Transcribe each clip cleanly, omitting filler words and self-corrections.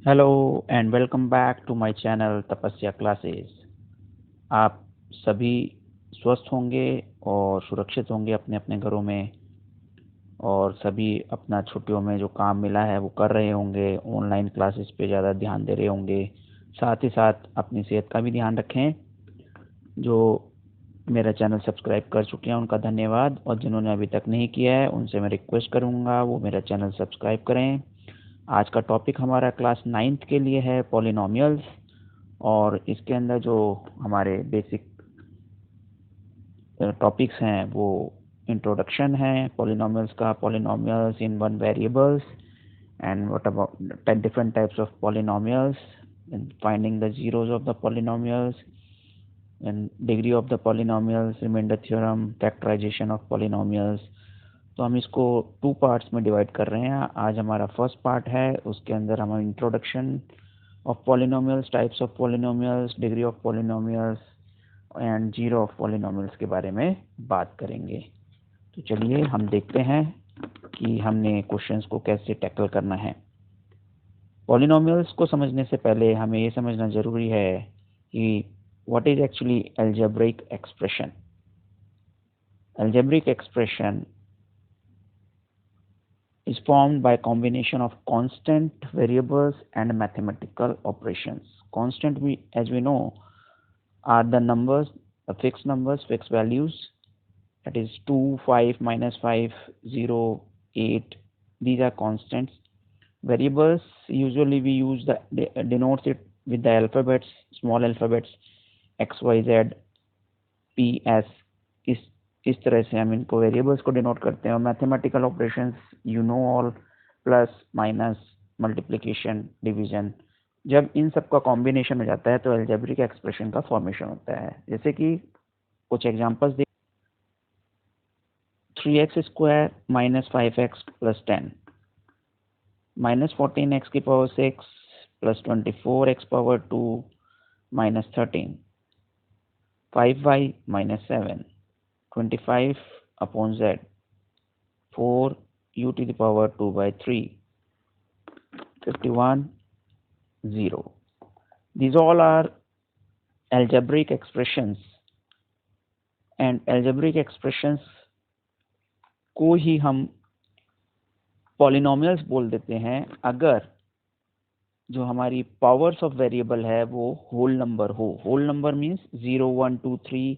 Hello and welcome back to my channel Tapasya classes. आप सभी स्वस्थ होंगे और सुरक्षित होंगे अपने अपने घरों में, और सभी अपना छुट्टियों में जो काम मिला है वो कर रहे होंगे। ऑनलाइन क्लासेस पे ज़्यादा ध्यान दे रहे होंगे। साथ ही साथ अपनी सेहत का भी ध्यान रखें। जो मेरा चैनल सब्सक्राइब कर चुके हैं उनका धन्यवाद, और जिन्होंने अभी तक नहीं किया है उनसे मैं रिक्वेस्ट करूँगा वो मेरा चैनल सब्सक्राइब करें। आज का टॉपिक हमारा क्लास 9th के लिए है पॉलिनोमियल्स, और इसके अंदर जो हमारे बेसिक टॉपिक्स हैं वो इंट्रोडक्शन है पॉलिनोमियल्स का, polynomials in one variables and what about different types of polynomials, and finding the zeros of the polynomials, and degree of the polynomials, remainder theorem, factorization of polynomials. तो हम इसको 2 parts में divide कर रहे हैं। आज हमारा फर्स्ट पार्ट है, उसके अंदर हम introduction of polynomials, types of polynomials, degree of polynomials and zero of polynomials के बारे में बात करेंगे। तो चलिए हम देखते हैं कि हमने क्वेश्चंस को कैसे टैकल करना है। पॉलिनोमियल्स को समझने से पहले हमें ये समझना जरूरी है कि what is actually algebraic expression. Algebraic expression is formed by a combination of constant variables and mathematical operations. Constant, as we know, are the numbers, the fixed numbers, fixed values, that is 2, 5, -5, 0, 8. These are constants. Variables, usually we use denotes it with the alphabets, small alphabets, x, y, z, p, s. इस तरह से हम इनको variables को denote करते हैं। और mathematical operations you know all, plus, minus, multiplication, division, जब इन सब का कॉम्बिनेशन हो जाता है तो अलजेब्रिक एक्सप्रेशन का फॉर्मेशन होता है। जैसे कि कुछ एग्जांपल्स देख, 3x square minus 5x plus 10, minus 14x की power 6 plus 24x power 2 minus 13, 5y minus 7, 25 upon z, 4 u to the power 2 by 3, 51, 0. These all are algebraic expressions, and algebraic expressions को ही हम polynomials बोल देते हैं अगर जो हमारी पावर्स ऑफ वेरिएबल है वो होल नंबर हो। होल नंबर मीन्स 0, 1, 2, 3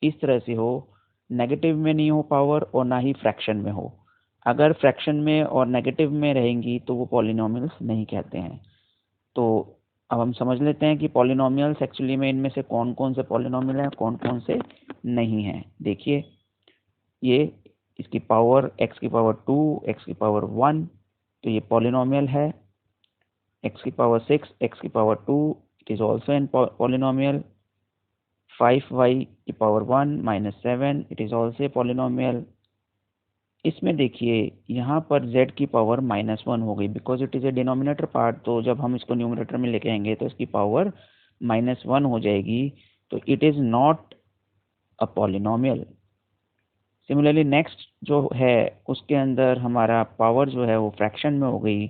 इस तरह से हो, नेगेटिव में नहीं हो पावर और ना ही फ्रैक्शन में हो। अगर फ्रैक्शन में और नेगेटिव में रहेंगी तो वो पॉलिनोमियल्स नहीं कहते हैं। तो अब हम समझ लेते हैं कि पॉलिनोमियल्स एक्चुअली में इनमें से कौन कौन से पॉलिनोमियल हैं, कौन कौन से नहीं हैं। देखिए, ये इसकी पावर x की पावर 2, x की पावर 1, तो ये पॉलिनोमियल है। x की पावर 6, x की power 2, it is also an polynomial. 5y की power 1 minus 7, it is also polynomial. इसमें देखिए यहाँ पर z की पावर -1 हो गई, because it is a denominator part. तो जब हम इसको न्यूमरेटर में लेके आएंगे तो इसकी पावर -1 हो जाएगी, तो it is not a polynomial. Similarly next जो है उसके अंदर हमारा पावर जो है वो फ्रैक्शन में हो गई,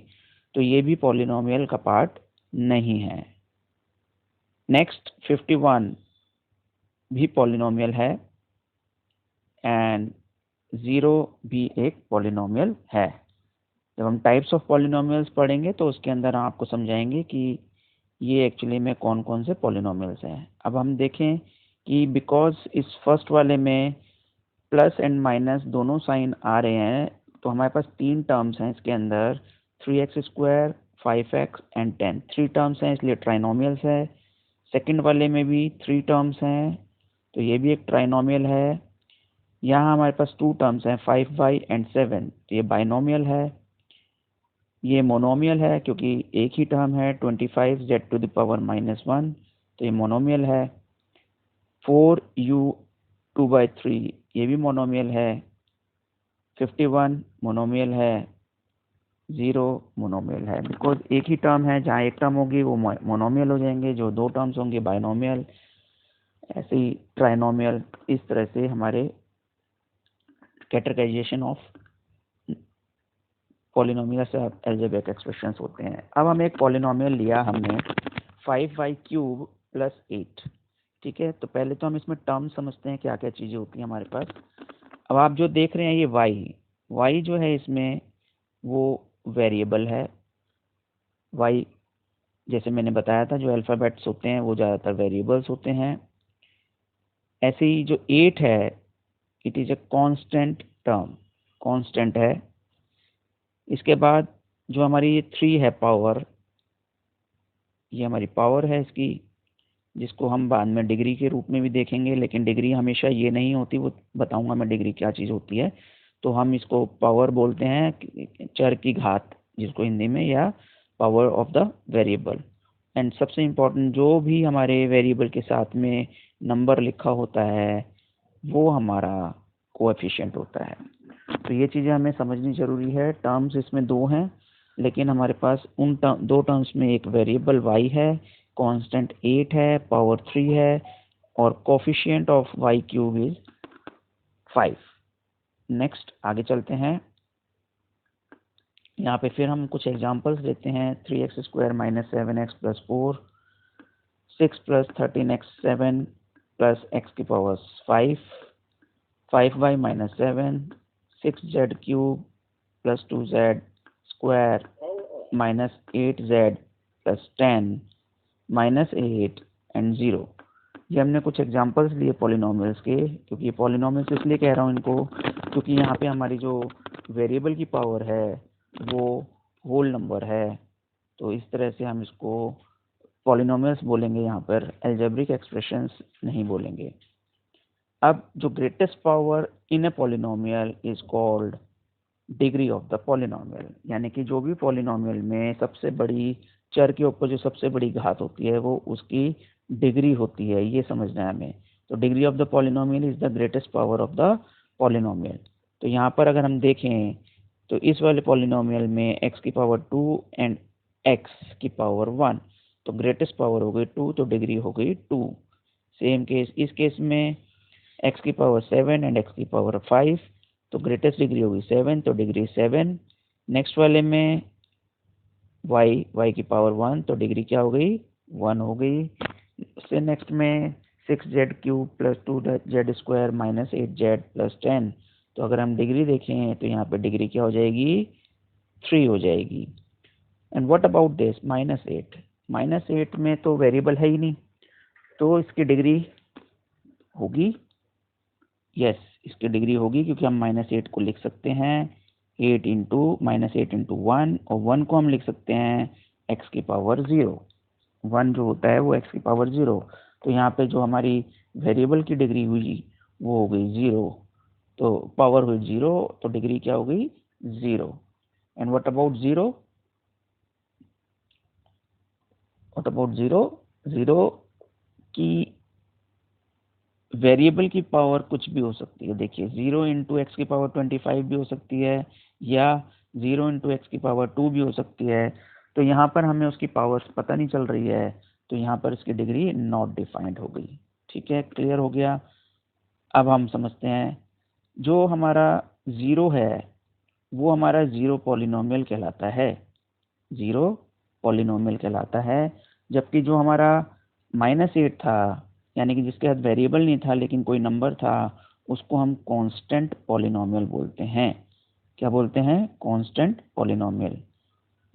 तो ये भी पॉलिनोमियल का पार्ट नहीं है। नेक्स्ट 51 भी पॉलिनोमियल है, एंड 0 भी एक पॉलिनोमियल है। जब हम टाइप्स ऑफ पॉलिनोमियल्स पढ़ेंगे तो उसके अंदर हम आपको समझाएंगे कि ये एक्चुअली में कौन कौन से पॉलिनोमियल्स हैं। अब हम देखें कि बिकॉज इस फर्स्ट वाले में प्लस एंड माइनस दोनों साइन आ रहे हैं, तो हमारे पास 3 टर्म्स हैं इसके अंदर, 3x square, 5x and 10। 3 terms हैं इसलिए ट्राइनोमियल्स है। सेकंड वाले में भी 3 टर्म्स हैं, तो ये भी एक ट्राइनोमियल है। यहाँ हमारे पास 2 टर्म्स हैं, 5y एंड 7, तो ये बाइनोमियल है। ये मोनोमियल है क्योंकि एक ही टर्म है, 25z टू द पावर -1, तो ये मोनोमियल है। 4u/3 ये भी मोनोमियल है। 51 मोनोमियल है। 0 मोनोमियल है, बिकॉज एक ही टर्म है, जहाँ एक टर्म होगी वो मोनोमियल हो जाएंगे, जो 2 टर्म्स होंगे बाइनोमियल, ऐसे ही ट्राइनोमियल। इस तरह से हमारे कैटेगराइजेशन ऑफ पॉलिनोमियल से अलजेब्रिक एक्सप्रेशंस होते हैं। अब हम एक पॉलिनोमियल लिया हमने 5y³ + 8, ठीक है। तो पहले तो हम इसमें टर्म समझते हैं क्या क्या चीज़ें होती हैं हमारे पास। अब आप जो देख रहे हैं ये y जो है इसमें वो वेरिएबल है। y जैसे मैंने बताया था जो अल्फ़ाबेट्स होते हैं वो ज़्यादातर वेरिएबल्स होते हैं। ऐसे ही जो 8 है it is a constant term, constant है। इसके बाद जो हमारी ये 3 है पावर, ये हमारी पावर है इसकी, जिसको हम बाद में डिग्री के रूप में भी देखेंगे, लेकिन डिग्री हमेशा ये नहीं होती, वो बताऊंगा मैं डिग्री क्या चीज़ होती है। तो हम इसको पावर बोलते हैं, चर की घात जिसको हिंदी में, या power of the variable. And सबसे इम्पोर्टेंट जो भी हमारे वेरिएबल के साथ में नंबर लिखा होता है वो हमारा कोएफिशिएंट होता है। तो ये चीज़ें हमें समझनी ज़रूरी है। टर्म्स इसमें 2 हैं, लेकिन हमारे पास उन 2 टर्म्स में एक वेरिएबल y है, कांस्टेंट 8 है, पावर 3 है, और coefficient of y³ is 5। Next आगे चलते हैं। यहाँ पे फिर हम कुछ एग्जांपल्स लेते हैं। 3x² - 7x + 4, 6 + 13x 7 + x⁵ 5, 5y - 7, 6z³ + 2z² - 8z + 10 - 8 and 0। ये हमने कुछ एग्जांपल्स लिए पॉलिनोमियल्स के, क्योंकि पॉलिनोमियल्स इसलिए कह रहा हूँ इनको क्योंकि यहाँ पे हमारी जो वेरिएबल की पावर है वो होल नंबर है। तो इस तरह से हम इसको पॉलिनोमियल्स बोलेंगे, यहाँ पर अलजेब्रिक एक्सप्रेशंस नहीं बोलेंगे। अब जो greatest power in a polynomial is called degree of the polynomial, यानी कि जो भी पॉलिनोमियल में सबसे बड़ी चर के ऊपर जो सबसे बड़ी घात होती है वो उसकी डिग्री होती है, ये समझना है हमें। तो degree of the polynomial is the greatest power of the polynomial. तो यहाँ पर अगर हम देखें तो इस वाले पॉलिनोमियल में x⁵2 एंड x⁵1, तो ग्रेटेस्ट पावर हो गई 2, तो डिग्री हो गई 2। सेम केस इस केस में x⁵7 एंड x⁵5, तो ग्रेटेस्ट डिग्री होगी 7, तो डिग्री 7। नेक्स्ट वाले में y⁵1, तो डिग्री क्या हो गई 1 हो गई। उससे नेक्स्ट में 6z³ + 2z² - 8z + 10, तो अगर हम डिग्री देखें तो यहाँ पे डिग्री क्या हो जाएगी 3 हो जाएगी। एंड व्हाट अबाउट दिस -8, -8 में तो वेरिएबल है ही नहीं, तो इसकी डिग्री होगी, यस इसकी डिग्री होगी, क्योंकि हम -8 को लिख सकते हैं 8 × -8 × 1, और 1 को हम लिख सकते हैं x⁵0। 1 जो होता है वो x⁵0। तो यहाँ पे जो हमारी वेरिएबल की डिग्री हुई वो हो गई 0, तो पावर हुई 0, तो डिग्री क्या हो गई 0। And what about 0, what about 0, 0 की वेरिएबल की पावर कुछ भी हो सकती है। देखिए 0 × x⁵25 भी हो सकती है, या 0 × x⁵2 भी हो सकती है। तो यहाँ पर हमें उसकी पावर्स पता नहीं चल रही है, तो यहाँ पर इसकी डिग्री नॉट डिफाइंड हो गई। ठीक है, क्लियर हो गया। अब हम समझते हैं जो हमारा 0 है वो हमारा 0 पॉलिनोमियल कहलाता है, 0 पॉलिनोमियल कहलाता है। जबकि जो हमारा -8 था, यानी कि जिसके साथ वेरिएबल नहीं था लेकिन कोई नंबर था, उसको हम कांस्टेंट पॉलिनोमियल बोलते हैं। क्या बोलते हैं? Constant polynomial.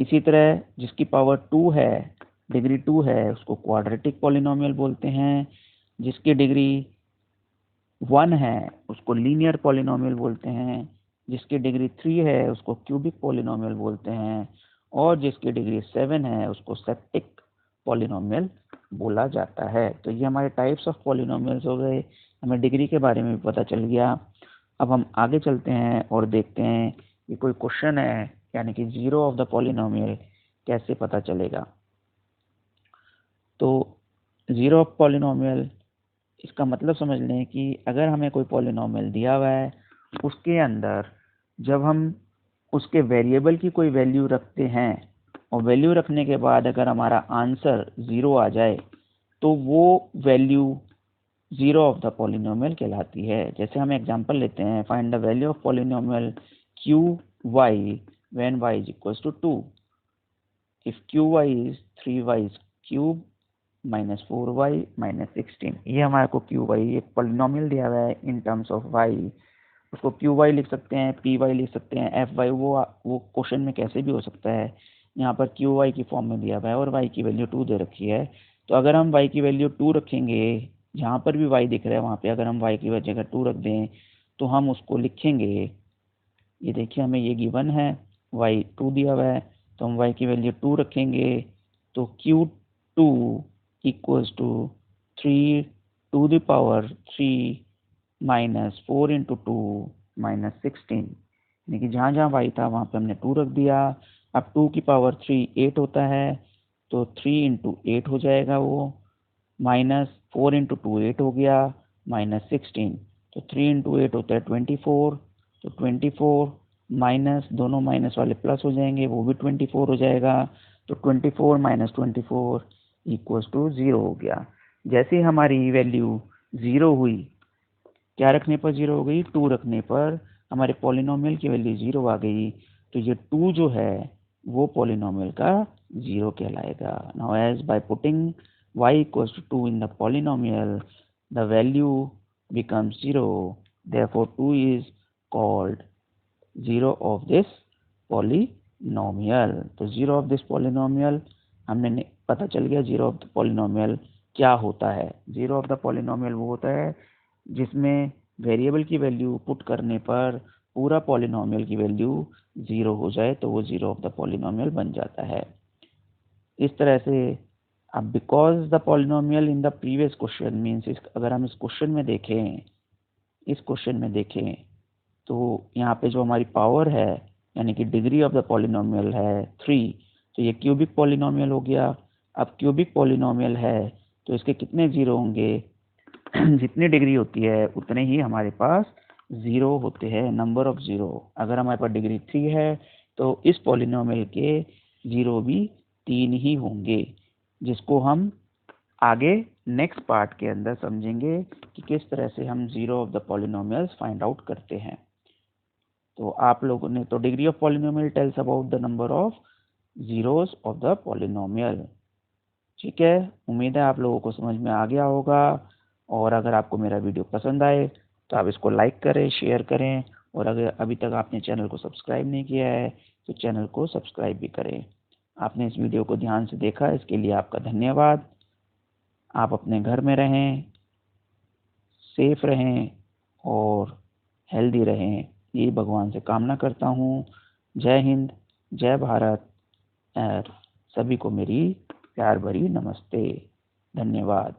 इसी तरह जिसकी पावर 2 है, डिग्री 2 है, उसको क्वाड्रेटिक पॉलिनोमियल बोलते हैं। जिसकी डिग्री 1 है उसको लीनियर पॉलिनोमियल बोलते हैं। जिसकी डिग्री 3 है उसको क्यूबिक पॉलिनोमियल बोलते हैं, और जिसकी डिग्री 7 है उसको सेप्टिक पॉलिनोमियल बोला जाता है। तो ये हमारे टाइप्स ऑफ पॉलिनोमियल्स हो गए, हमें डिग्री के बारे में भी पता चल गया। अब हम आगे चलते हैं और देखते हैं कि कोई क्वेश्चन है, यानी कि 0 ऑफ द पॉलिनोमियल कैसे पता चलेगा। तो 0 ऑफ पॉलिनोमियल, इसका मतलब समझ लें कि अगर हमें कोई पॉलिनोमियल दिया हुआ है, उसके अंदर जब हम उसके वेरिएबल की कोई वैल्यू रखते हैं और वैल्यू रखने के बाद अगर हमारा आंसर 0 आ जाए, तो वो वैल्यू 0 ऑफ द पॉलिनोमियल कहलाती है। जैसे हम एग्जांपल लेते हैं, find the value of polynomial QY when y is equals to 2. If qy is 3y cube minus 4y minus 16, ये हमारे को qy एक पॉलिनोमियल दिया हुआ है इन टर्म्स ऑफ y, उसको qy लिख सकते हैं, py लिख सकते हैं, fy वो क्वेश्चन में कैसे भी हो सकता है। यहाँ पर qy की फॉर्म में दिया हुआ है और y की वैल्यू 2 दे रखी है। तो अगर हम y की वैल्यू 2 रखेंगे, जहाँ पर भी y दिख रहा है वहाँ पे अगर हम y की जगह 2 रख दें तो हम उसको लिखेंगे, ये देखिए हमें ये गिवन है, y 2 दिया हुआ है, तो हम y की वैल्यू 2 रखेंगे तो q2 equals to 3 to the power 3 minus 4 into 2 minus 16, यानी कि जहाँ जहाँ y था वहाँ पे हमने 2 रख दिया। अब 2 की पावर 3 8 होता है, तो 3 इंटू 8 हो जाएगा वो, माइनस 4 इंटू 2 8 हो गया, माइनस 16, तो 3 इंटू 8 होता है 24, तो 24 माइनस दोनों माइनस वाले प्लस हो जाएंगे, वो भी 24 हो जाएगा, तो 24 माइनस 24 इक्वल्स टू 0 हो गया। जैसे ही हमारी वैल्यू 0 हुई, क्या रखने पर 0 हो गई, 2 रखने पर हमारे पॉलिनोमियल की वैल्यू 0 आ गई, तो ये 2 जो है वो पॉलिनोमियल का 0 कहलाएगा। Now as by putting y equals to 2 in the polynomial, the value becomes 0, therefore 2 is called 0 of this polynomial। तो 0 of this polynomial हमने पता चल गया 0 of the polynomial क्या होता है। 0 of the polynomial वो होता है जिसमें वेरिएबल की वैल्यू पुट करने पर पूरा पॉलिनोमियल की वैल्यू 0 हो जाए तो वो 0 ऑफ द पॉलिनोमियल बन जाता है। इस तरह से अब because the polynomial in the previous question means, अगर हम इस क्वेश्चन में देखें तो यहाँ पे जो हमारी पावर है यानी कि डिग्री ऑफ द पॉलिनोमियल है 3, तो ये क्यूबिक पॉलिनोमियल हो गया। अब क्यूबिक पॉलिनोमियल है तो इसके कितने 0 होंगे, जितनी डिग्री होती है उतने ही हमारे पास 0 होते हैं, नंबर ऑफ 0। अगर हमारे पास डिग्री 3 है तो इस पॉलिनोमियल के 0 भी 3 ही होंगे, जिसको हम आगे नेक्स्ट पार्ट के अंदर समझेंगे कि किस तरह से हम 0 of the polynomials find out करते हैं। तो आप लोगों ने तो degree of polynomial tells about the number of zeros of the polynomial. ठीक है, उम्मीद है आप लोगों को समझ में आ गया होगा, और अगर आपको मेरा वीडियो पसंद आए तो आप इसको लाइक करें, शेयर करें, और अगर अभी तक आपने चैनल को सब्सक्राइब नहीं किया है तो चैनल को सब्सक्राइब भी करें। आपने इस वीडियो को ध्यान से देखा, इसके लिए आपका धन्यवाद। आप अपने घर में रहें, सेफ रहें और हेल्दी रहें, ये भगवान से कामना करता हूँ। जय हिंद, जय भारत, और सभी को मेरी प्यार भरी नमस्ते। धन्यवाद।